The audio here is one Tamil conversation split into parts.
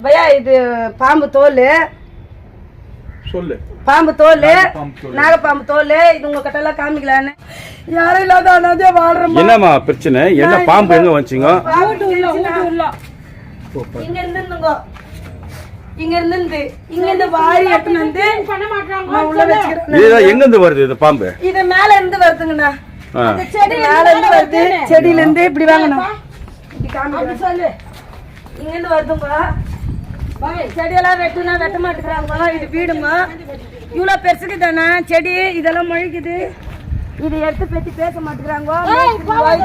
பையா இது பாம்பு தோல் சொல்லு. பாம்பு தோல், நாகப்பாம்பு தோல். இது உங்க கிட்ட எல்லாம் காமிக்கலான்னு யாரும் இல்லாத அனாதையா வாழ்றோம். என்னம்மா பிரச்சனை? என்ன பாம்பு எங்க வந்துச்சுங்க? இங்க இருந்துங்க, இங்க இருந்து இங்க இருந்து வாரி எடுத்துன்னு வந்து உள்ள வச்சுக்கிறேன். இது எங்க இருந்து வருது இந்த பாம்பு? இது மேல இருந்து வருதுங்கண்ணா. செடி மேல இருந்து வருது, செடியில இருந்து இப்படி வாங்கண்ணா. இப்படி காமிக்க சொல்லு. இங்க இருந்து வருதுங்க. செடியெல்லாம் வெட்டுனா வெட்ட மாட்டேங்கிறாங்க. இது வீடுங்க. இவ்வளவு பெருசுக்கு தானே செடி, இதெல்லாம் முழிக்குது. இதை எடுத்து பத்தி பேச மாட்டேங்கிறாங்க.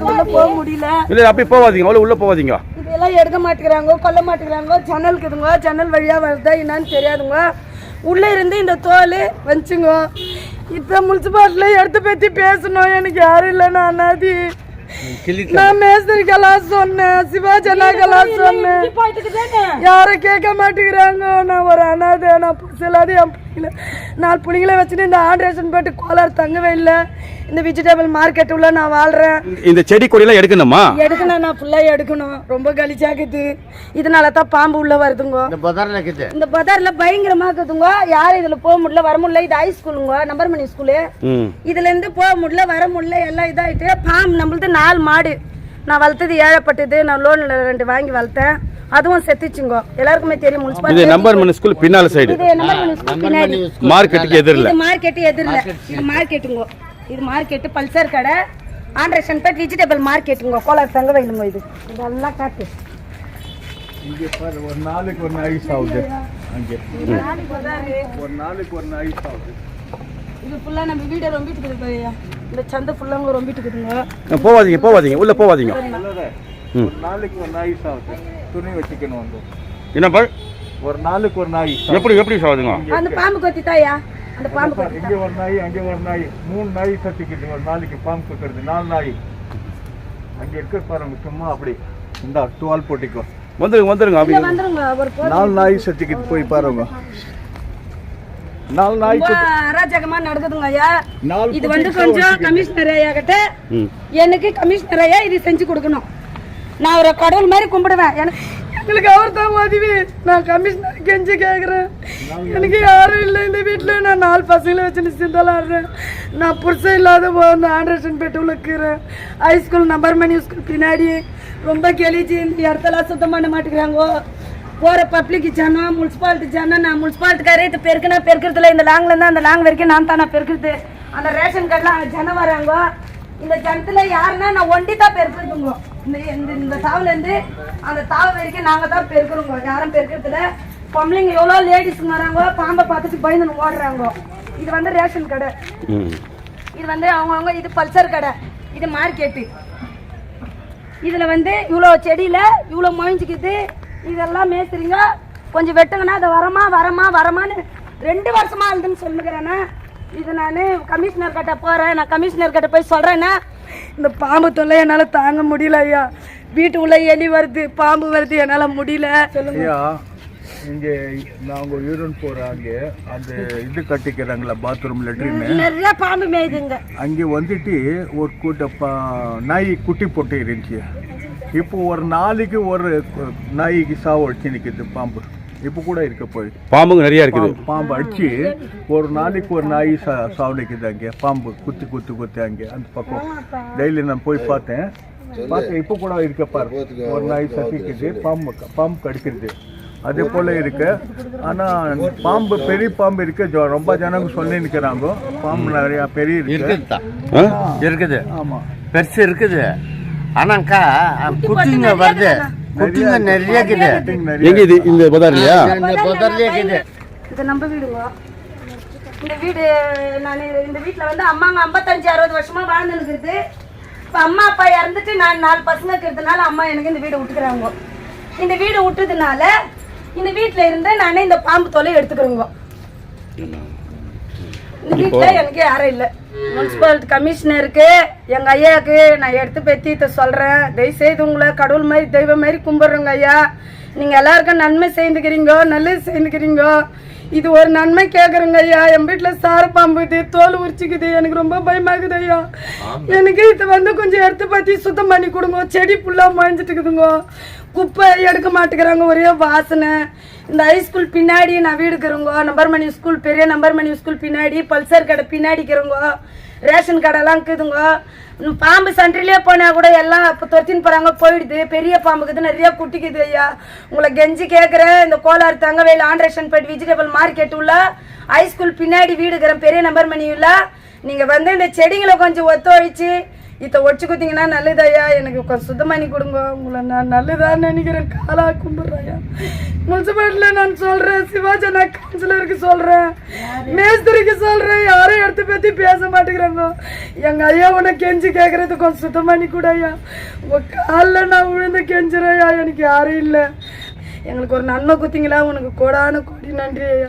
உள்ள போக முடியல. இல்ல அப்படி போவாதீங்க, உள்ள போவாதீங்க. இதெல்லாம் எடுக்க மாட்டேங்கிறாங்க, கொல்ல மாட்டேங்கிறாங்க. ஜன்னல் இருக்குதுங்க, ஜன்னல் வழியா வருதா என்னன்னு தெரியாதுங்க. உள்ள இருந்து இந்த தோல் வந்துச்சுங்க. இப்ப முனிசிபாலிட்டில எடுத்து பத்தி பேசணும். எனக்கு யாரும் இல்லை, நான் அனாதி. நான் மேஸ்திரிக்கெல்லாம் சொன்னேன், சிவாஜனாக்கெல்லாம் சொன்னேன், யாரும் கேட்க மாட்டேங்கிறாங்க. நான் ஒரு அனாதை, நான் புதுசில்லாத என் பிள்ளைங்கள 4 பிள்ளைங்களை வச்சுட்டு இந்த ஆண்ட்ரேஷன் போட்டு கோலார் தங்கவே இல்லை. இந்த வெஜிடபிள் மார்க்கெட் உள்ள நான் வாழ்றேன். இந்த செடி கொடியெல்லாம் எடுக்கணுமா? எடுக்கணும், நான் ஃபுல்லா எடுக்கணும். ரொம்ப கலிச்சாக்குது. இதனால தான் பாம்பு உள்ள வருதுங்க. இந்த பதார்ல பயங்கரமா இருக்குதுங்க. யாரும் இதுல போக முடியல, வர முடியல. இது ஹை ஸ்கூலுங்க, நம்பர் மணி ஸ்கூலு. இதுல இருந்து போக முடியல, வர முடியல. எல்லாம் இதாயிட்டு பாம்பு. நம்மளது 4 மாடு. நான் வளர்த்தது ஏழப்பட்டது. நான் லோன்ல 2 வாங்கி வளர்த்தேன், அதுவும் செத்துச்சுங்க. எல்லாருக்குமே தெரியும். இது நம்பர் மணி ஸ்கூல் பின்னால சைடு. இது நம்பர் மணி ஸ்கூல் பின்னாடி, மார்க்கெட்டுக்கு எதிரில. இது மார்க்கெட் எதிரில. இது மார்க்கெட்டுங்க. இது மார்க்கெட் பல்சர் கடை, ஆண்ட்ரேஷன் பேட் வெஜிடபிள் மார்க்கெட்டுங்க. கோலார் தங்க வயலுங்க. இது இதெல்லாம் காட்டு. இங்கே பாரு, ஒரு நாளைக்கு ஒரு ஐஸ் ஆகுது. அங்கே ஒரு நாளைக்கு ஒரு ஐஸ் ஆகுது. இது ஃபுல்லா நம்ம வீட ரொம்பிட்டு இருக்குது. இந்த சந்தை ஃபுல்லா ரொம்பிட்டு இருக்குதுங்க. போவாதீங்க, உள்ள போவாதீங்க. ஒரு நாளைக்கு ஒரு ஐஸ் ஆகுது. துணி வச்சுக்கணும் வந்து. என்னப்பா ஒரு நாளைக்கு ஒரு நாய் எப்படி சாகுதுங்க? அந்த பாம்பு கொத்தி தாயா, அந்த பாம்பு கொத்தி. இங்கே ஒரு நாய், அங்கே ஒரு நாய், 3 நாய் சத்திக்கிட்டு ஒரு நாளைக்கு பாம்பு கொத்துறது. 4 நாய் அங்கே இருக்க பாருங்க. சும்மா அப்படி இந்த 12 போட்டிக்கோ வந்துருங்க. அப்படி வந்துருங்க. ஒரு 4 நாய் சத்திக்கிட்டு போய் பாருங்க. 4 நாய் அராஜகமா நடக்குதுங்க ஐயா. இது வந்து கொஞ்சம் கமிஷனர் ஐயா கிட்ட, எனக்கு கமிஷனர் ஐயா இது செஞ்சு கொடுக்கணும். நான் ஒரு கடவுள் மாதிரி கும்பிடுவேன். எங்களுக்கு அவர் தான் உதவி. நான் கமிஷனர் கெஞ்சி கேட்குறேன். எனக்கு யாரும் இல்லை இந்த வீட்டில். நான் 4 பசங்களை வச்சு சிந்தலாடுறேன். நான் புருஷன் இல்லாத அந்த ஆண்ட்ரேஷன் பெட்டு இருக்கிறேன். ஹை ஸ்கூல் நம்பர் மணி ஸ்கூல் பின்னாடி ரொம்ப கெளிச்சு இந்த இடத்தெல்லாம் சுத்தம் பண்ண மாட்டேங்கிறாங்க. போகிற பப்ளிக் ஜனம், முனிசிபாலிட்டி ஜனம். நான் முனிசிபாலிட்டிக்காரே இது பெருக்கிறதுல இந்த லாங்ல இருந்து அந்த லாங் வரைக்கும் நான் தானே பெருக்கிறது. அந்த ரேஷன் கார்டில் ஜனம் வராங்க. இந்த ஜனத்துல யாருன்னா நான் ஒண்டி தான் பெருக்கிறதுங்க. இந்த தாவுல இருந்து அந்த தாவு வரைக்கும் நாங்க தான் பெருக்கிறோங்க. யாரும் பெருக்கிறதுல பொம்பளைங்க எவ்வளோ லேடிஸுங்க வராங்க. பாம்பை பார்த்துட்டு பயந்து ஓடுறாங்க. இது வந்து ரேஷன் கடை. இது வந்து அவங்கவுங்க. இது பல்சர் கடை, இது மார்க்கெட்டு. இதுல வந்து இவ்வளோ செடியில இவ்வளோ மொழிஞ்சிக்குது. இதெல்லாம் மேய்த்துறீங்க. கொஞ்சம் வெட்டுங்கன்னா அதை வரமான்னு 2 வருஷமா இருந்துன்னு சொல்லுகிறேன்னா. இது நான் கமிஷனர் கிட்ட போகிறேன். நான் கமிஷனர் கிட்ட போய் சொல்கிறேன்னா, இந்த பாம்பு தொல்லை என்னால் தாங்க முடியல ஐயா. வீட்டு உள்ள எலி வருது, பாம்பு வருது, என்னால் முடியல. சொல்லுங்க. இங்கே நாங்கள் யூரின் போகிறாங்க. அந்த இது கட்டிக்கிறாங்களா, பாத்ரூம் லெட்ரின். நிறைய பாம்பு மேய்துங்க. அங்கே வந்துட்டு ஒரு நாய் குட்டி போட்டு இருந்துச்சு. இப்போ ஒரு நாளைக்கு ஒரு நாய்க்கு சாவு அடிச்சு நிற்குது பாம்பு. இப்போ கூட இருக்க போய் பாம்புங்க நிறைய இருக்குது. பாம்பு அடிச்சு ஒரு நாளைக்கு ஒரு நாய் சாவு நிற்குது. அங்கே பாம்பு குத்தி அங்கே அந்த பக்கம் டெய்லி நான் போய் பார்த்தேன். இப்போ கூட இருக்க பாரு, ஒரு நாய் சத்திக்குது, பாம்பு கடிக்கிறது. அதே போல இருக்கு. ஆனால் பாம்பு, பெரிய பாம்பு இருக்கு. ரொம்ப ஜனங்க சொல்லி நிற்கிறாங்க. பாம்பு நிறையா பெரிய இருக்குது. ஆமாம், பெருசு இருக்குது. ஆனாக்கா குட்டிங்க வருது, குட்டிங்க நிறைய இருக்குது. எங்க இது? இந்த பதார்லையா? இந்த பதார்லயே இருக்குது. இது நம்ம வீடுங்க. இந்த வீடு நான் இந்த வீட்டில் வந்து அம்மாங்க 55-60 வருஷமா வாழ்ந்துருக்குது. இப்போ அம்மா அப்பா இறந்துட்டு நான் 4 பசங்க இருக்கிறதுனால அம்மா எனக்கு இந்த வீடை விட்டுக்கிறாங்க. இந்த வீடு விட்டதுனால இந்த வீட்டில் இருந்து நானே இந்த பாம்பு தொலை எடுத்துக்கிறேங்க. இந்த வீட்டில் எனக்கு யாரும் இல்லை. முனிசிபாலிட்டி கமிஷனருக்கு, எங்கள் ஐயாவுக்கு நான் எடுத்து பற்றி சொல்கிறேன். தயவுசெய்து உங்களை கடவுள் மாதிரி தெய்வம் மாதிரி கும்பிட்றேங்க ஐயா. நீங்க எல்லாருக்கும் நன்மை செய்துக்கிறீங்க, நல்லது செய்துக்கிறீங்க. இது ஒரு நன்மை கேக்குறேங்க ஐயா. என் வீட்டுல சார பாம்புது, தோல் உரிச்சிக்குது, எனக்கு ரொம்ப பயமாகுது ஐயா. எனக்கு இது கொஞ்சம் எடுத்து பத்தி சுத்தம் பண்ணி கொடுங்க. செடி புல்லா மழிஞ்சிட்டு இருக்குதுங்க, குப்பை எடுக்க மாட்டேங்கிறாங்க, ஒரே வாசனை. இந்த ஹைஸ்கூல் பின்னாடி நான் வீடு இருக்கிறோங்க, நம்பர்மணி ஸ்கூல், பெரிய நம்பர்மணி ஸ்கூல் பின்னாடி, பல்சர் கடை பின்னாடி இருக்கிறோங்க, ரேஷன் கடைலாம் இருக்குதுங்க. பாம்பு சென்டர்லயே போனா கூட எல்லாம் இப்போ தொத்தின்னு போறாங்க, போயிடுது. பெரிய பாம்புக்குது, நிறைய குட்டிக்குது ஐயா. உங்களை கெஞ்சி கேட்குறேன், இந்த கோலாறு தங்கவேல் ஆண்ட்ரேஷன் பெட் வெஜிடபிள் மார்க்கெட் உள்ள ஹைஸ்கூல் பின்னாடி வீடு இருக்கிறேன், பெரிய நம்பர் மணியுள்ள. நீங்க இந்த செடிங்களை கொஞ்சம் ஒத்துழைச்சு இதை ஒடிச்சு குத்திங்கன்னா நல்லது ஐயா. எனக்கு கொஞ்சம் சுத்தம் பண்ணி கொடுங்க. உங்களை நான் நல்லதான்னு நினைக்கிறேன், காலா கும்பிட்றேன் ஐயா. முனிசிபாலிட்டியில் நான் சொல்றேன், சிவாஜி நான் கவுன்சிலருக்கு சொல்றேன், மேஸ்திரிக்கு சொல்றேன், யாரும் எடுத்து பத்தி பேச மாட்டேங்கிறாங்க. எங்க ஐயா உன்னை கெஞ்சி கேட்கறது கொஞ்சம் சுத்தம் பண்ணி கூட ஐயா. உங்க காலில் நான் விழுந்து கெஞ்சுறேன் ஐயா, எனக்கு யாரும் இல்லை. எங்களுக்கு ஒரு நன்மை குத்திங்களா, உனக்கு கோடான கோடி நன்றி ஐயா.